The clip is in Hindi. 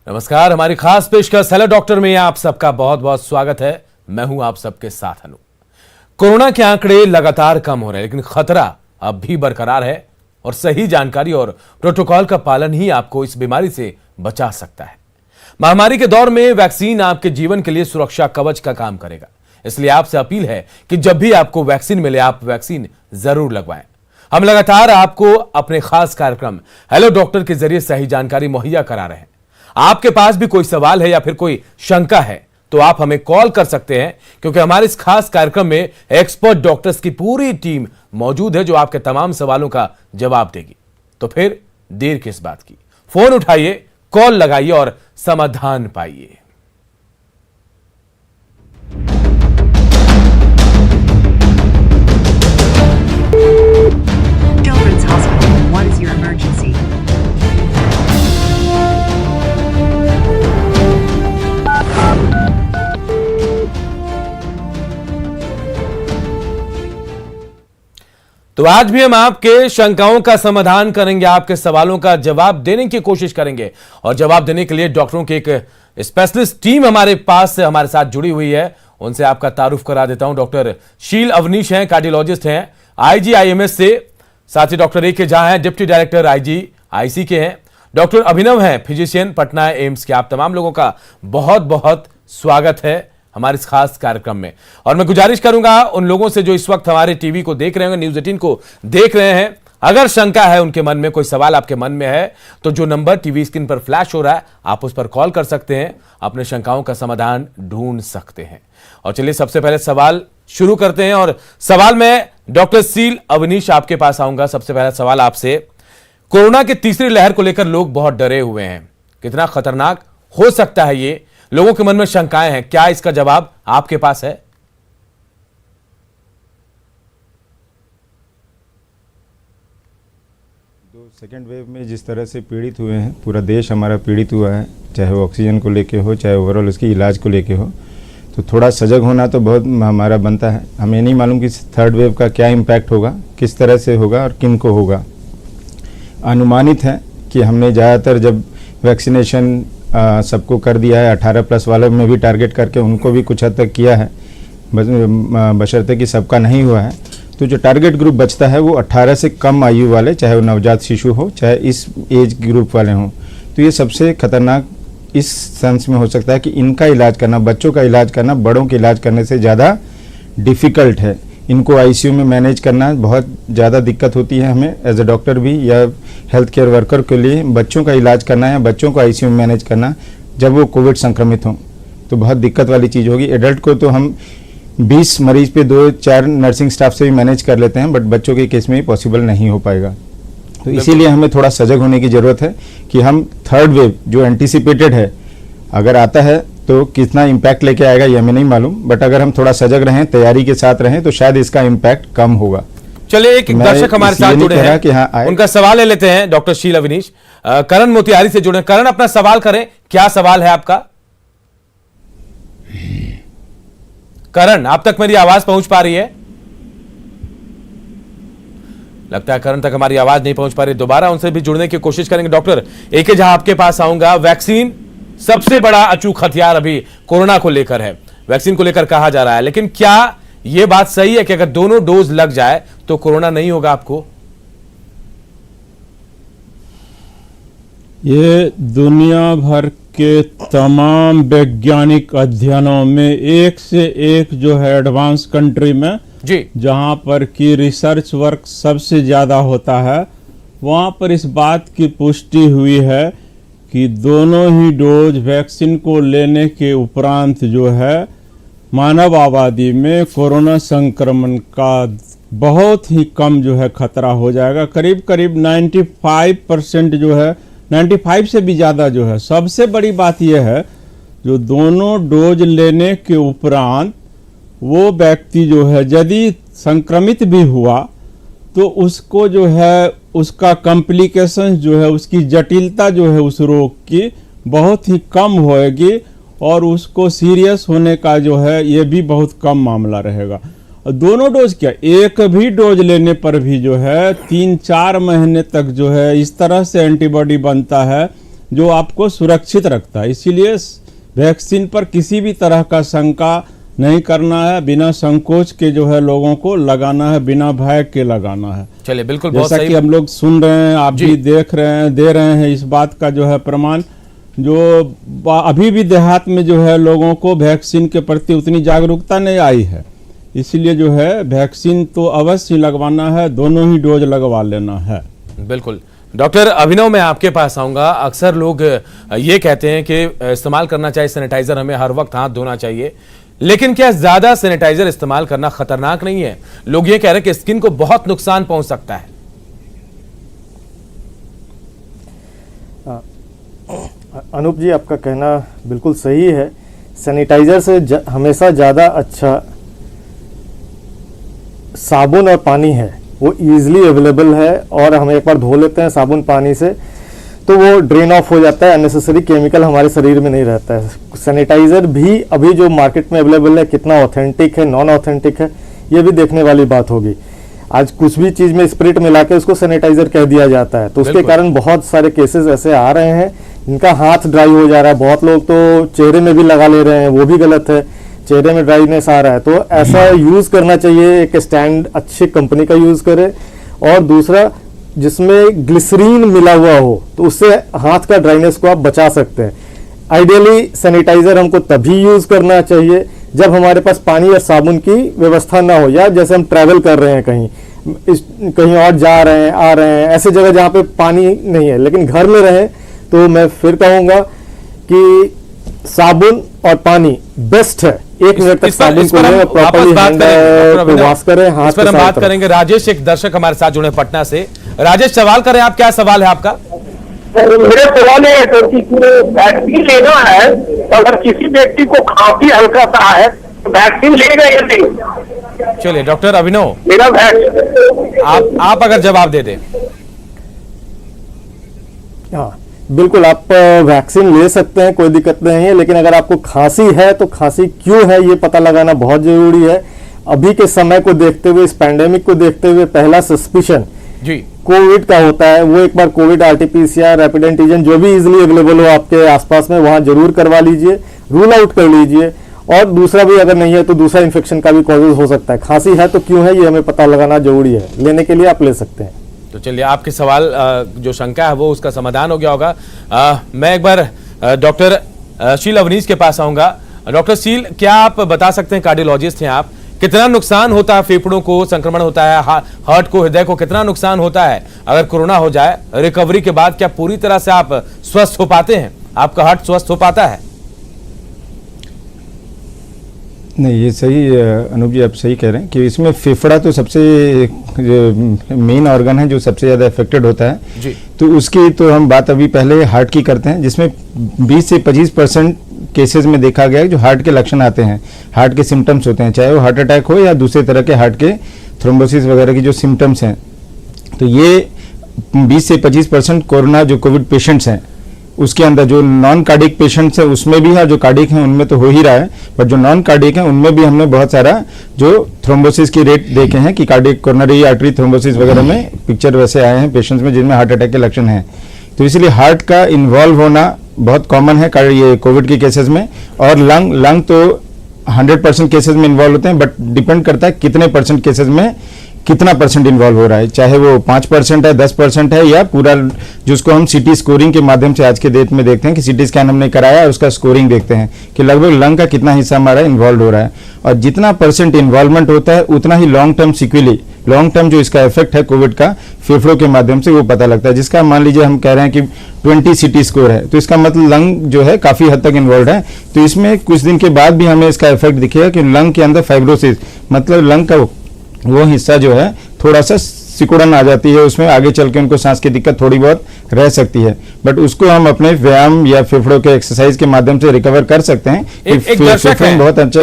नमस्कार, हमारी खास पेशकश हेलो डॉक्टर में आप सबका बहुत बहुत स्वागत है। मैं हूं आप सबके साथ अनु। कोरोना के आंकड़े लगातार कम हो रहे हैं, लेकिन खतरा अब भी बरकरार है और सही जानकारी और प्रोटोकॉल का पालन ही आपको इस बीमारी से बचा सकता है। महामारी के दौर में वैक्सीन आपके जीवन के लिए सुरक्षा कवच का काम करेगा, इसलिए आपसे अपील है कि जब भी आपको वैक्सीन मिले आप वैक्सीन जरूर लगवाएं। हम लगातार आपको अपने खास कार्यक्रम हेलो डॉक्टर के जरिए सही जानकारी मुहैया करा रहे हैं। आपके पास भी कोई सवाल है या फिर कोई शंका है तो आप हमें कॉल कर सकते हैं, क्योंकि हमारे इस खास कार्यक्रम में एक्सपर्ट डॉक्टर्स की पूरी टीम मौजूद है जो आपके तमाम सवालों का जवाब देगी। तो फिर देर किस बात की, फोन उठाइए, कॉल लगाइए और समाधान पाइए। Children's Hospital, what is your emergency? तो आज भी हम आपके शंकाओं का समाधान करेंगे, आपके सवालों का जवाब देने की कोशिश करेंगे। और जवाब देने के लिए डॉक्टरों की एक स्पेशलिस्ट टीम हमारे पास से हमारे साथ जुड़ी हुई है। उनसे आपका तारुफ करा देता हूं। डॉक्टर शील अवनीश हैं, कार्डियोलॉजिस्ट हैं, IGIMS से। साथ ही डॉक्टर AK झा हैं, डिप्टी डायरेक्टर IGIC के हैं। डॉक्टर अभिनव हैं, फिजिशियन, पटना एम्स के। आप तमाम लोगों का बहुत बहुत स्वागत है हमारे इस खास कार्यक्रम में। और मैं गुजारिश करूंगा उन लोगों से जो इस वक्त हमारे टीवी को देख रहे होंगे, News 18 को देख रहे हैं, अगर शंका है उनके मन में, कोई सवाल आपके मन में है, तो जो नंबर टीवी स्क्रीन पर फ्लैश हो रहा है आप उस पर कॉल कर सकते हैं, अपने शंकाओं का समाधान ढूंढ सकते हैं। और चलिए सबसे पहले सवाल शुरू करते हैं। और सवाल में डॉक्टर शील अवनीश आपके पास आऊंगा। सबसे पहला सवाल आपसे, कोरोना की तीसरी लहर को लेकर लोग बहुत डरे हुए हैं, कितना खतरनाक हो सकता है ये, लोगों के मन में शंकाएं हैं, क्या इसका जवाब आपके पास है? सेकेंड वेव में जिस तरह से पीड़ित हुए हैं, पूरा देश हमारा पीड़ित हुआ है, चाहे वो ऑक्सीजन को लेके हो, चाहे ओवरऑल उसकी इलाज को लेके हो, तो थोड़ा सजग होना तो बहुत हमारा बनता है। हमें नहीं मालूम कि थर्ड वेव का क्या इम्पैक्ट होगा, किस तरह से होगा और किन को होगा। अनुमानित है कि हमने ज़्यादातर जब वैक्सीनेशन सबको कर दिया है, 18+ वालों में भी टारगेट करके उनको भी कुछ हद तक किया है, बशर्ते कि सबका नहीं हुआ है। तो जो टारगेट ग्रुप बचता है वो 18 से कम आयु वाले, चाहे वो नवजात शिशु हो, चाहे इस एज ग्रुप वाले हों, तो ये सबसे खतरनाक इस सेंस में हो सकता है कि इनका इलाज करना, बच्चों का इलाज करना बड़ों के इलाज करने से ज़्यादा डिफ़िकल्ट है। इनको ICU में मैनेज करना बहुत ज़्यादा दिक्कत होती है हमें एज ए डॉक्टर भी, या हेल्थ केयर वर्कर के लिए बच्चों का इलाज करना या बच्चों को ICU में मैनेज करना जब वो कोविड संक्रमित हों तो बहुत दिक्कत वाली चीज़ होगी। एडल्ट को तो हम 20 मरीज पे 2-4 नर्सिंग स्टाफ से भी मैनेज कर लेते हैं, बट बच्चों के केस में ही पॉसिबल नहीं हो पाएगा। तो इसीलिए हमें थोड़ा सजग होने की ज़रूरत है कि हम थर्ड वेव जो एंटिसिपेटेड है, अगर आता है तो कितना इम्पैक्ट लेके आएगा ये हमें नहीं मालूम, बट अगर हम थोड़ा सजग रहें, तैयारी के साथ रहें, तो शायद इसका इम्पैक्ट कम होगा। चलिए एक दर्शक हमारे साथ जुड़े हैं कि हाँ, उनका सवाल ले लेते हैं। डॉक्टर शील अवनीश करण मोतिहारी से जुड़े। करण, अपना सवाल करें, क्या सवाल है आपका? करण, आप तक मेरी आवाज पहुंच पा रही है? लगता है करण तक हमारी आवाज नहीं पहुंच पा रही। दोबारा उनसे भी जुड़ने की कोशिश करेंगे। डॉक्टर AK झा आपके पास आऊंगा। वैक्सीन सबसे बड़ा अचूक हथियार अभी कोरोना को लेकर है, वैक्सीन को लेकर कहा जा रहा है, लेकिन क्या यह बात सही है कि अगर दोनों डोज लग जाए तो कोरोना नहीं होगा आपको? ये दुनिया भर के तमाम वैज्ञानिक अध्ययनों में एक से एक जो है एडवांस कंट्री में जी, जहां पर की रिसर्च वर्क सबसे ज़्यादा होता है, वहां पर इस बात की पुष्टि हुई है कि दोनों ही डोज वैक्सीन को लेने के उपरांत जो है मानव आबादी में कोरोना संक्रमण का बहुत ही कम जो है खतरा हो जाएगा। करीब करीब 95% जो है, 95 से भी ज़्यादा जो है। सबसे बड़ी बात यह है जो दोनों डोज लेने के उपरांत वो व्यक्ति जो है यदि संक्रमित भी हुआ तो उसको जो है उसका कॉम्प्लिकेशंस जो है, उसकी जटिलता जो है उस रोग की बहुत ही कम होएगी और उसको सीरियस होने का जो है ये भी बहुत कम मामला रहेगा। दोनों डोज क्या, एक भी डोज लेने पर भी जो है 3-4 महीने तक जो है इस तरह से एंटीबॉडी बनता है जो आपको सुरक्षित रखता है। इसीलिए वैक्सीन पर किसी भी तरह का शंका नहीं करना है, बिना संकोच के जो है लोगों को लगाना है, बिना भय के लगाना है। चलिए बिल्कुल, बहुत जैसा सही। कि हम लोग सुन रहे हैं, आप जी। भी देख रहे हैं, दे रहे हैं इस बात का जो है प्रमाण, जो अभी भी देहात में जो है लोगों को वैक्सीन के प्रति उतनी जागरूकता नहीं आई है। इसलिए जो है वैक्सीन तो अवश्य लगवाना है, दोनों ही डोज लगवा लेना है। बिल्कुल। डॉक्टर अभिनव, मैं आपके पास आऊंगा। अक्सर लोग ये कहते हैं कि इस्तेमाल करना चाहिए सैनिटाइजर, हमें हर वक्त हाथ धोना चाहिए, लेकिन क्या ज्यादा सैनिटाइजर इस्तेमाल करना खतरनाक नहीं है? लोग ये कह रहे हैं कि स्किन को बहुत नुकसान पहुंच सकता है। अनूप जी, आपका कहना बिल्कुल सही है। सैनिटाइजर से हमेशा ज़्यादा अच्छा साबुन और पानी है, वो ईजिली अवेलेबल है, और हम एक बार धो लेते हैं साबुन पानी से तो वो ड्रेन ऑफ हो जाता है, अननेसेसरी केमिकल हमारे शरीर में नहीं रहता है। सैनिटाइज़र भी अभी जो मार्केट में अवेलेबल है, कितना ऑथेंटिक है, नॉन ऑथेंटिक है, ये भी देखने वाली बात होगी। आज कुछ भी चीज़ में स्पिरिट मिला के उसको सैनिटाइजर कह दिया जाता है, तो उसके कारण बहुत सारे केसेस ऐसे आ रहे हैं इनका हाथ ड्राई हो जा रहा है। बहुत लोग तो चेहरे में भी लगा ले रहे हैं, वो भी गलत है, चेहरे में ड्राइनेस आ रहा है। तो ऐसा यूज़ करना चाहिए, एक स्टैंड अच्छी कंपनी का यूज़ करें, और दूसरा जिसमें ग्लिसरीन मिला हुआ हो, तो उससे हाथ का ड्राइनेस को आप बचा सकते हैं। आइडियली सैनिटाइजर हमको तभी यूज़ करना चाहिए जब हमारे पास पानी और साबुन की व्यवस्था ना हो, या जैसे हम ट्रैवल कर रहे हैं कहीं और जा रहे हैं, आ रहे हैं, ऐसे जगह जहाँ पे पानी नहीं है। लेकिन घर में रहें तो मैं फिर कहूँगा कि साबुन और पानी बेस्ट है। 1 मिनट तक साबुन को लें, प्रॉपर्ली वॉश करें, हाथ इस पर हम बात करेंगे। राजेश, एक दर्शक हमारे साथ जुड़े पटना से। राजेश, सवाल करें आप, क्या सवाल है आपका? मेरा सवाल है कि वैक्सीन लेना है तो अगर किसी व्यक्ति को खांसी हल्का सा है तो वैक्सीन लेगा या नहीं? चलिए डॉक्टर अभिनव, मेरा वैक्सीन आप अगर जवाब दे दें। हाँ बिल्कुल, आप वैक्सीन ले सकते हैं, कोई दिक्कत नहीं है। लेकिन अगर आपको खांसी है तो खांसी क्यों है ये पता लगाना बहुत जरूरी है। अभी के समय को देखते हुए, इस पैंडेमिक को देखते हुए, पहला सस्पिशन जी कोविड का होता है। वो एक बार कोविड आरटीपीसीआर, रैपिड एंटीजन जो भी इजीली अवेलेबल हो आपके आसपास में, वहां जरूर करवा लीजिए, रूल आउट कर लीजिए। और दूसरा भी अगर नहीं है तो दूसरा इन्फेक्शन का भी कॉजेज हो सकता है। खांसी है तो क्यों है ये हमें पता लगाना जरूरी है। लेने के लिए आप ले सकते हैं। तो चलिए, आपके सवाल जो शंका है वो उसका समाधान हो गया होगा। मैं एक बार डॉक्टर शील अवनीश के पास आऊंगा। डॉक्टर शील, क्या आप बता सकते हैं, कार्डियोलॉजिस्ट हैं आप, कितना नुकसान होता है फेफड़ों को, संक्रमण होता है हार्ट को, हृदय को, कितना नुकसान होता है अगर कोरोना हो जाए? रिकवरी के बाद क्या पूरी तरह से आप स्वस्थ हो पाते हैं? आपका हार्ट स्वस्थ हो पाता है? नहीं, ये सही अनूप जी, आप सही कह रहे हैं कि इसमें फेफड़ा तो सबसे मेन ऑर्गन है जो सबसे ज़्यादा इफेक्टेड होता है जी। तो उसकी तो हम बात अभी पहले हार्ट की करते हैं, जिसमें 20 से 25% केसेस में देखा गया है जो हार्ट के लक्षण आते हैं, हार्ट के सिम्टम्स होते हैं, चाहे वो हार्ट अटैक हो या दूसरे तरह के हार्ट के थ्रोम्बोसिस वगैरह की जो सिम्टम्स हैं। तो ये 20 से 25% कोरोना जो कोविड पेशेंट्स हैं उसके अंदर, जो नॉन कार्डिक पेशेंट्स है उसमें भी है, जो कार्डिक हैं उनमें तो हो ही रहा है, बट जो नॉन कार्डिक हैं उनमें भी हमने बहुत सारा जो थ्रोम्बोसिस की रेट देखे हैं कि कार्डिक कोरोनरी आर्टरी थ्रोम्बोसिस वगैरह में पिक्चर वैसे आए हैं पेशेंट्स में जिनमें हार्ट अटैक के लक्षण हैं। तो इसलिए हार्ट का इन्वॉल्व होना बहुत कॉमन है ये कोविड के केसेस में। और लंग तो 100% केसेस में इन्वॉल्व होते हैं, बट डिपेंड करता है कितने परसेंट केसेस में कितना परसेंट इन्वॉल्व हो रहा है, चाहे वो 5% है, 10% है, या पूरा जिसको हम सीटी स्कोरिंग के माध्यम से आज के डेट में देखते हैं कि सीटी स्कैन हमने कराया उसका स्कोरिंग देखते हैं कि लगभग लंग का कितना हिस्सा हमारा इन्वॉल्व हो रहा है। और जितना परसेंट इन्वॉल्वमेंट होता है उतना ही लॉन्ग टर्म सिक्विली, लॉन्ग टर्म जो इसका इफेक्ट है कोविड का फेफड़ों के माध्यम से वो पता लगता है। जिसका मान लीजिए हम कह रहे हैं कि 20 सीटी स्कोर है, तो इसका मतलब लंग जो है काफी हद तक इन्वॉल्व है। तो इसमें कुछ दिन के बाद भी हमें इसका इफेक्ट दिखेगा कि लंग के अंदर फाइब्रोसिस, मतलब लंग का वो हिस्सा जो है थोड़ा सा सिकुड़न आ जाती है, उसमें आगे चल के उनको सांस की दिक्कत थोड़ी बहुत रह सकती है, बट उसको हम अपने व्यायाम या फेफड़ों के एक्सरसाइज के माध्यम से रिकवर कर सकते हैं। एक दर्शक है, बहुत अच्छा